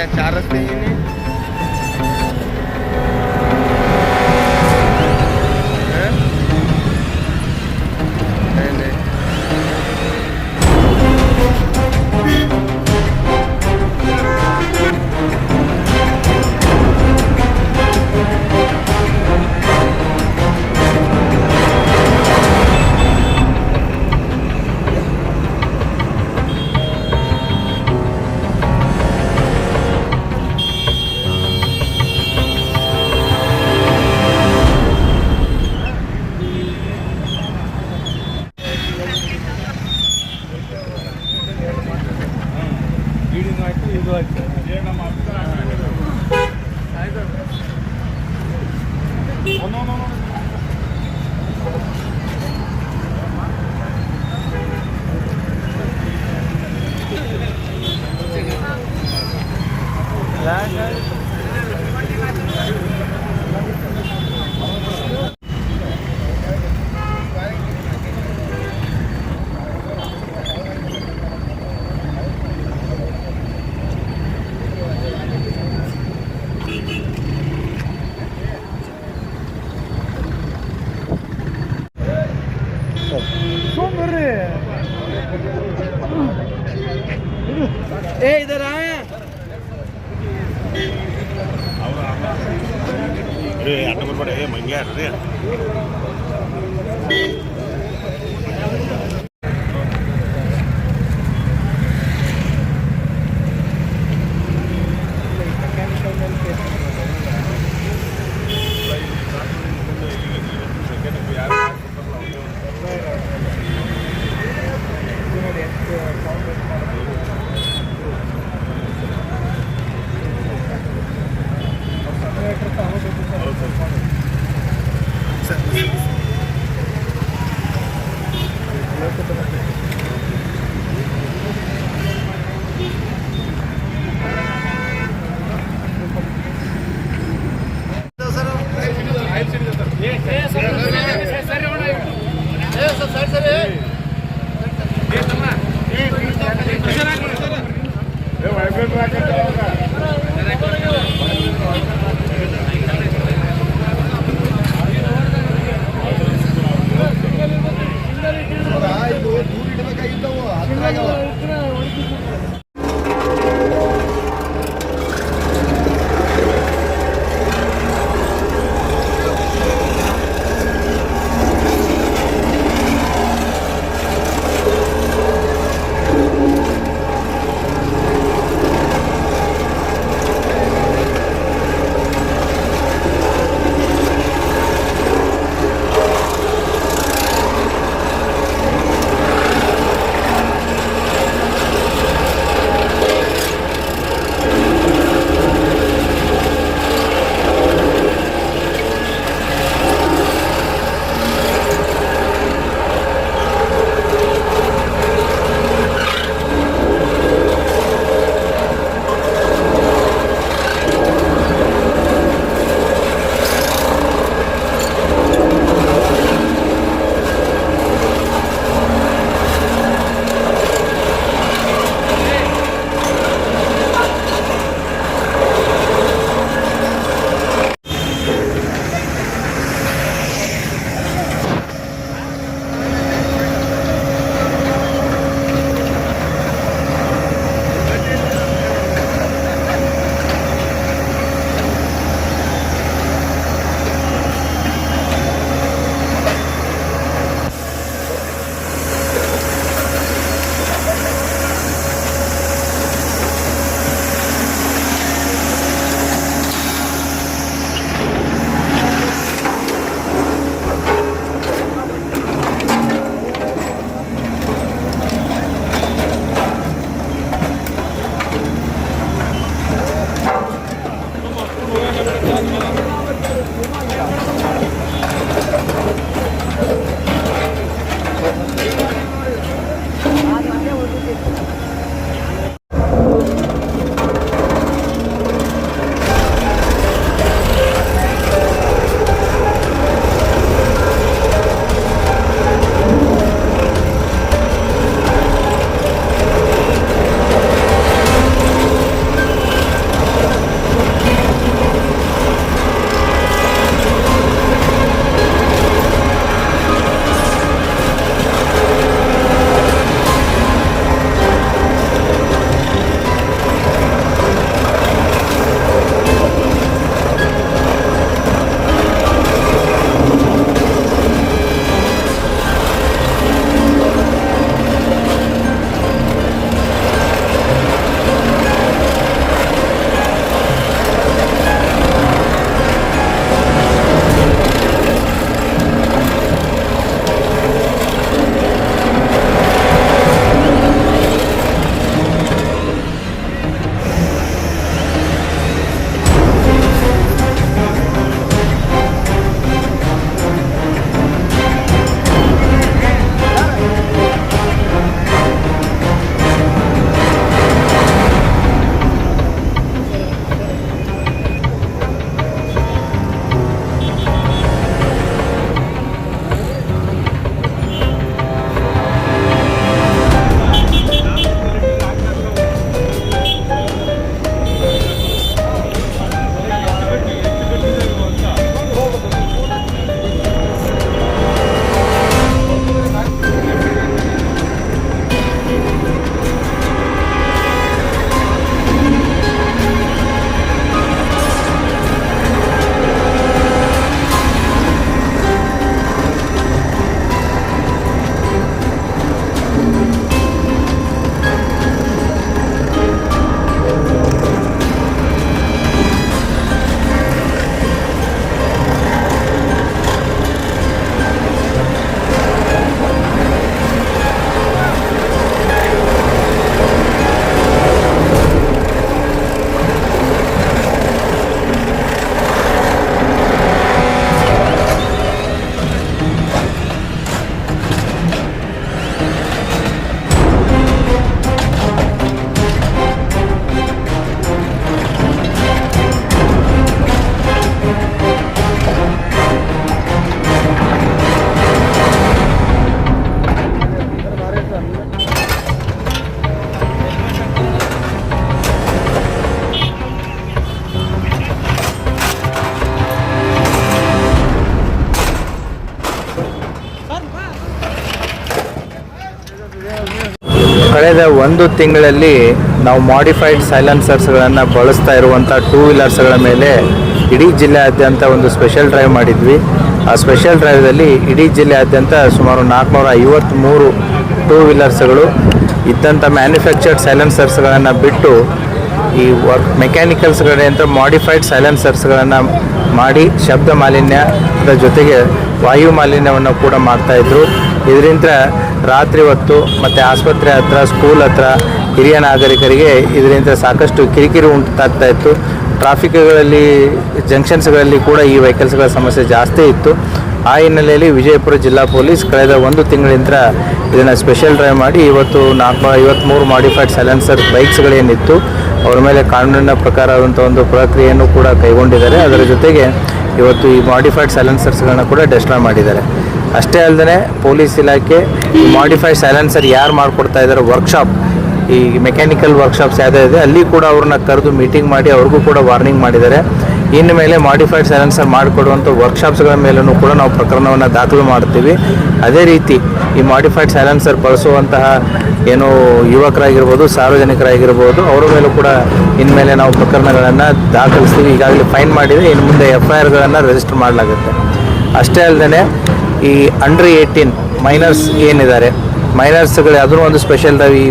चार रस्ते ये नहीं हैं? नहीं ए इधर आए अट्ठ बड़े मंगे ಕಳೆದ ಒಂದು ತಿಂಗಳಲ್ಲಿ ನಾವು ಮಾಡಿಫೈಡ್ ಸೈಲೆನ್ಸರ್ಸ್ಗಳನ್ನು ಬಳಸ್ತಾ ಇರುವಂಥ ಟೂ ವೀಲರ್ಸ್ಗಳ ಮೇಲೆ ಇಡೀ ಜಿಲ್ಲೆಯಾದ್ಯಂತ ಒಂದು ಸ್ಪೆಷಲ್ ಡ್ರೈವ್ ಮಾಡಿದ್ವಿ. ಆ ಸ್ಪೆಷಲ್ ಡ್ರೈವ್ದಲ್ಲಿ ಇಡೀ ಜಿಲ್ಲೆಯಾದ್ಯಂತ ಸುಮಾರು 453 ಟೂ ವೀಲರ್ಸ್ಗಳು ಇದ್ದಂಥ ಮ್ಯಾನುಫ್ಯಾಕ್ಚರ್ಡ್ ಸೈಲೆನ್ಸರ್ಸ್ಗಳನ್ನು ಬಿಟ್ಟು ಈ ಮೆಕ್ಯಾನಿಕಲ್ಸ್ಗಳಂತ ಮಾಡಿಫೈಡ್ ಸೈಲೆನ್ಸರ್ಸ್ಗಳನ್ನು ಮಾಡಿ ಶಬ್ದ ಮಾಲಿನ್ಯದ ಜೊತೆಗೆ ವಾಯು ಮಾಲಿನ್ಯವನ್ನು ಕೂಡ ಮಾಡ್ತಾಯಿದ್ರು. ಇದರಿಂದ ರಾತ್ರಿ ಹೊತ್ತು ಮತ್ತು ಆಸ್ಪತ್ರೆ ಹತ್ರ, ಸ್ಕೂಲ್ ಹತ್ರ ಹಿರಿಯ ನಾಗರಿಕರಿಗೆ ಇದರಿಂದ ಸಾಕಷ್ಟು ಕಿರಿಕಿರಿ ಉಂಟಾಗ್ತಾ ಇತ್ತು. ಟ್ರಾಫಿಕ್ಗಳಲ್ಲಿ, ಜಂಕ್ಷನ್ಸ್ಗಳಲ್ಲಿ ಕೂಡ ಈ ವೆಹಿಕಲ್ಸ್ಗಳ ಸಮಸ್ಯೆ ಜಾಸ್ತಿ ಇತ್ತು. ಆ ಹಿನ್ನೆಲೆಯಲ್ಲಿ ವಿಜಯಪುರ ಜಿಲ್ಲಾ ಪೊಲೀಸ್ ಕಳೆದ ಒಂದು ತಿಂಗಳಿಂದ ಇದನ್ನು ಸ್ಪೆಷಲ್ ಡ್ರೈವ್ ಮಾಡಿ ಇವತ್ತು 453 ಮಾಡಿಫೈಡ್ ಸೈಲೆನ್ಸರ್ ಬೈಕ್ಸ್ಗಳೇನಿತ್ತು ಅವರ ಮೇಲೆ ಕಾನೂನಿನ ಪ್ರಕಾರ ಆದಂಥ ಒಂದು ಪ್ರಕ್ರಿಯೆಯನ್ನು ಕೂಡ ಕೈಗೊಂಡಿದ್ದಾರೆ. ಅದರ ಜೊತೆಗೆ ಇವತ್ತು ಈ ಮಾಡಿಫೈಡ್ ಸೈಲೆನ್ಸರ್ಸ್ಗಳನ್ನ ಕೂಡ ಡೆಸ್ಟ್ರಾಯ್ ಮಾಡಿದ್ದಾರೆ. ಅಷ್ಟೇ ಅಲ್ಲದೆ ಪೊಲೀಸ್ ಇಲಾಖೆ ಈ ಮಾಡಿಫೈಡ್ ಸೈಲೆನ್ಸರ್ ಯಾರು ಮಾಡಿಕೊಡ್ತಾ ಇದ್ದಾರೆ, ವರ್ಕ್ಶಾಪ್, ಈ ಮೆಕ್ಯಾನಿಕಲ್ ವರ್ಕ್ಶಾಪ್ಸ್ ಯಾವುದೇ ಇದೆ ಅಲ್ಲಿ ಕೂಡ ಅವ್ರನ್ನ ಕರೆದು ಮೀಟಿಂಗ್ ಮಾಡಿ ಅವ್ರಿಗೂ ಕೂಡ ವಾರ್ನಿಂಗ್ ಮಾಡಿದ್ದಾರೆ. ಇನ್ನು ಮೇಲೆ ಮಾಡಿಫೈಡ್ ಸೈಲೆನ್ಸರ್ ಮಾಡಿಕೊಡುವಂಥ ವರ್ಕ್ಶಾಪ್ಸ್ಗಳ ಮೇಲೂ ಕೂಡ ನಾವು ಪ್ರಕರಣವನ್ನು ದಾಖಲು ಮಾಡ್ತೀವಿ. ಅದೇ ರೀತಿ ಈ ಮಾಡಿಫೈಡ್ ಸೈಲೆನ್ಸರ್ ಬಳಸುವಂತಹ ಏನು ಯುವಕರಾಗಿರ್ಬೋದು, ಸಾರ್ವಜನಿಕರಾಗಿರ್ಬೋದು, ಅವರ ಮೇಲೂ ಕೂಡ ಇನ್ಮೇಲೆ ನಾವು ಪ್ರಕರಣಗಳನ್ನು ದಾಖಲಿಸ್ತೀವಿ. ಈಗಾಗಲೇ ಫೈನ್ ಮಾಡಿದರೆ ಇನ್ನು ಮುಂದೆ FIRಗಳನ್ನು ರಿಜಿಸ್ಟರ್ ಮಾಡಲಾಗುತ್ತೆ. ಅಷ್ಟೇ ಅಲ್ಲದೆ ಈ ಅಂಡರ್ 18 ಮೈನರ್ಸ್ ಏನಿದ್ದಾರೆ, ಮೈನರ್ಸ್ಗಳು ಅದನ್ನು ಒಂದು ಸ್ಪೆಷಲ್ ಈ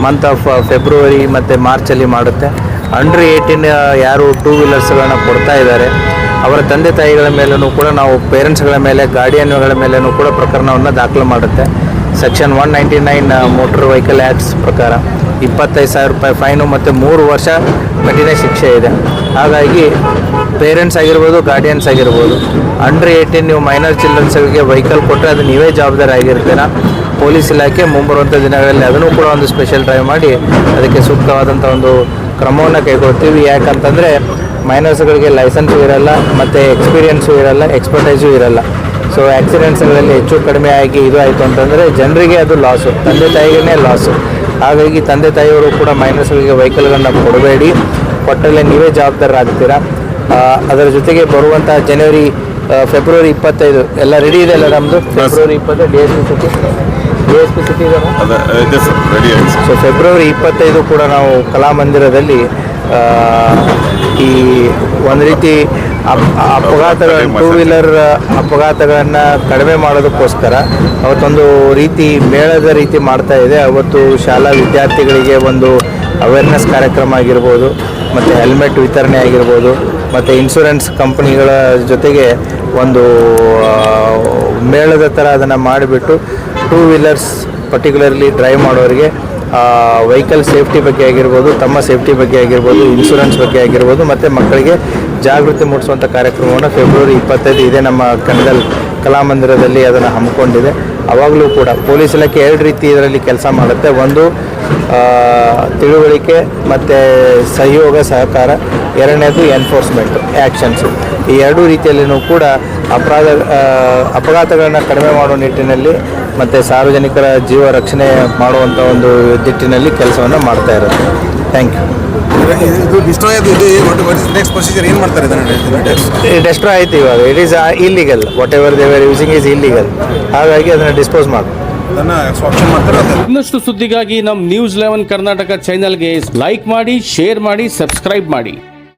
ಮಂತ್ ಆಫ್ ಫೆಬ್ರವರಿ ಮತ್ತು ಮಾರ್ಚಲ್ಲಿ ಮಾಡುತ್ತೆ. ಅಂಡರ್ 18 ಯಾರು ಟೂ ವೀಲರ್ಸ್ಗಳನ್ನ ಕೊಡ್ತಾ ಇದ್ದಾರೆ ಅವರ ತಂದೆ ತಾಯಿಗಳ ಮೇಲೂ ಕೂಡ ನಾವು ಪೇರೆಂಟ್ಸ್ಗಳ ಮೇಲೆ, ಗಾರ್ಡಿಯನ್ಗಳ ಮೇಲೂ ಕೂಡ ಪ್ರಕರಣವನ್ನು ದಾಖಲು ಮಾಡುತ್ತೆ. ಸೆಕ್ಷನ್ 199 ಮೋಟರ್ ವೆಹಿಕಲ್ ಆ್ಯಕ್ಟ್ಸ್ ಪ್ರಕಾರ 25,000 ರೂಪಾಯಿ ಫೈನು ಮತ್ತು 3 ವರ್ಷ ಕಠಿಣ ಶಿಕ್ಷೆ ಇದೆ. ಹಾಗಾಗಿ ಪೇರೆಂಟ್ಸ್ ಆಗಿರ್ಬೋದು, ಗಾರ್ಡಿಯನ್ಸ್ ಆಗಿರ್ಬೋದು, ಅಂಡರ್ 18 ನೀವು ಮೈನರ್ ಚಿಲ್ಡ್ರನ್ಸ್ಗಳಿಗೆ ವೆಹಿಕಲ್ ಕೊಟ್ಟರೆ ಅದು ನೀವೇ ಜವಾಬ್ದಾರಿ ಆಗಿರ್ತೀರ. ಪೊಲೀಸ್ ಇಲಾಖೆ ಮುಂಬರುವಂಥ ದಿನಗಳಲ್ಲಿ ಅದನ್ನು ಕೂಡ ಒಂದು ಸ್ಪೆಷಲ್ ಡ್ರೈವ್ ಮಾಡಿ ಅದಕ್ಕೆ ಸೂಕ್ತವಾದಂಥ ಒಂದು ಕ್ರಮವನ್ನು ಕೈಗೊಳ್ತೀವಿ. ಯಾಕಂತಂದರೆ ಮೈನರ್ಸ್ಗಳಿಗೆ ಲೈಸೆನ್ಸು ಇರಲ್ಲ ಮತ್ತು ಎಕ್ಸ್ಪೀರಿಯೆನ್ಸು ಇರಲ್ಲ, ಎಕ್ಸ್ಪರ್ಟೈಸು ಇರಲ್ಲ. ಸೊ ಆಕ್ಸಿಡೆಂಟ್ಸ್ಗಳಲ್ಲಿ ಹೆಚ್ಚು ಕಡಿಮೆ ಆಗಿ ಇದು ಆಯಿತು ಅಂತಂದರೆ ಜನರಿಗೆ ಅದು ಲಾಸು, ತಂದೆ ತಾಯಿಗೇ ಲಾಸು. ಹಾಗಾಗಿ ತಂದೆ ತಾಯಿಯವರು ಕೂಡ ಮೈನರ್ಸ್ಗಳಿಗೆ ವೆಹಿಕಲ್ಗಳನ್ನ ಕೊಡಬೇಡಿ, ಕೊಟ್ಟಲ್ಲೇ ನೀವೇ ಜವಾಬ್ದಾರರಾಗ್ತೀರಾ. ಅದರ ಜೊತೆಗೆ ಬರುವಂಥ ಫೆಬ್ರವರಿ 25 ಎಲ್ಲ ರೆಡಿ ಇದೆ ಅಲ್ಲ ನಮ್ಮದು? ಫೆಬ್ರವರಿ 20 DSP ಸಿಟಿ ಇದೆ. ಸೊ ಫೆಬ್ರವರಿ 25 ಕೂಡ ನಾವು ಕಲಾಮಂದಿರದಲ್ಲಿ ಈ ಒಂದು ರೀತಿ ಅಪಘಾತಗಳ ಟೂ ವೀಲರ್ ಅಪಘಾತಗಳನ್ನು ಕಡಿಮೆ ಮಾಡೋದಕ್ಕೋಸ್ಕರ ಅವತ್ತೊಂದು ರೀತಿ ಮೇಳದ ರೀತಿ ಮಾಡ್ತಾ ಇದೆ. ಅವತ್ತು ಶಾಲಾ ವಿದ್ಯಾರ್ಥಿಗಳಿಗೆ ಒಂದು ಅವೇರ್ನೆಸ್ ಕಾರ್ಯಕ್ರಮ ಆಗಿರ್ಬೋದು, ಮತ್ತು ಹೆಲ್ಮೆಟ್ ವಿತರಣೆ ಆಗಿರ್ಬೋದು, ಮತ್ತು ಇನ್ಶೂರೆನ್ಸ್ ಕಂಪ್ನಿಗಳ ಜೊತೆಗೆ ಒಂದು ಮೇಳದ ಥರ ಅದನ್ನು ಮಾಡಿಬಿಟ್ಟು ಟೂ ವೀಲರ್ಸ್ ಪರ್ಟಿಕ್ಯುಲರ್ಲಿ ಡ್ರೈವ್ ಮಾಡೋರಿಗೆ ವೆಹಿಕಲ್ ಸೇಫ್ಟಿ ಬಗ್ಗೆ ಆಗಿರ್ಬೋದು, ತಮ್ಮ ಸೇಫ್ಟಿ ಬಗ್ಗೆ ಆಗಿರ್ಬೋದು, ಇನ್ಶೂರೆನ್ಸ್ ಬಗ್ಗೆ ಆಗಿರ್ಬೋದು, ಮತ್ತು ಮಕ್ಕಳಿಗೆ ಜಾಗೃತಿ ಮೂಡಿಸುವಂಥ ಕಾರ್ಯಕ್ರಮವನ್ನು ಫೆಬ್ರವರಿ 25 ಇದೇ ನಮ್ಮ ಕಣದಲ್ ಕಲಾಮಂದಿರದಲ್ಲಿ ಅದನ್ನು ಹಮ್ಮಿಕೊಂಡಿದೆ. ಆವಾಗಲೂ ಕೂಡ ಪೊಲೀಸ್ ಇಲಾಖೆ 2 ರೀತಿ ಇದರಲ್ಲಿ ಕೆಲಸ ಮಾಡುತ್ತೆ. ಒಂದು ತಿಳುವಳಿಕೆ ಮತ್ತು ಸಹಯೋಗ, ಸಹಕಾರ. ಎರಡನೇದು ಎನ್ಫೋರ್ಸ್ಮೆಂಟ್ ಆ್ಯಕ್ಷನ್ಸು. ಈ 2 ರೀತಿಯಲ್ಲಿಯೂ ಕೂಡ ಅಪಘಾತಗಳನ್ನು ಕಡಿಮೆ ಮಾಡುವ ನಿಟ್ಟಿನಲ್ಲಿ ಮತ್ತು ಸಾರ್ವಜನಿಕರ ಜೀವ ರಕ್ಷಣೆ ಮಾಡುವಂಥ ಒಂದು ದಿಟ್ಟಿನಲ್ಲಿ ಕೆಲಸವನ್ನು ಮಾಡ್ತಾ ಇರೋದು. Thank you. ಡೆಸ್ಟ್ರಾಯ್ ಆಯಿತು ಇವಾಗ. It is illegal. What ever they were using is illegal. ಹಾಗಾಗಿ ಅದನ್ನು ಡಿಸ್ಪೋಸ್ ಮಾಡಿ ಇನ್ನಷ್ಟು ಸುದ್ದಿಗಾಗಿ ನಮ್ಮ News 11 ಕರ್ನಾಟಕ ಚಾನೆಲ್ಗೆ ಲೈಕ್ ಮಾಡಿ, ಶೇರ್ ಮಾಡಿ, ಸಬ್ಸ್ಕ್ರೈಬ್ ಮಾಡಿ.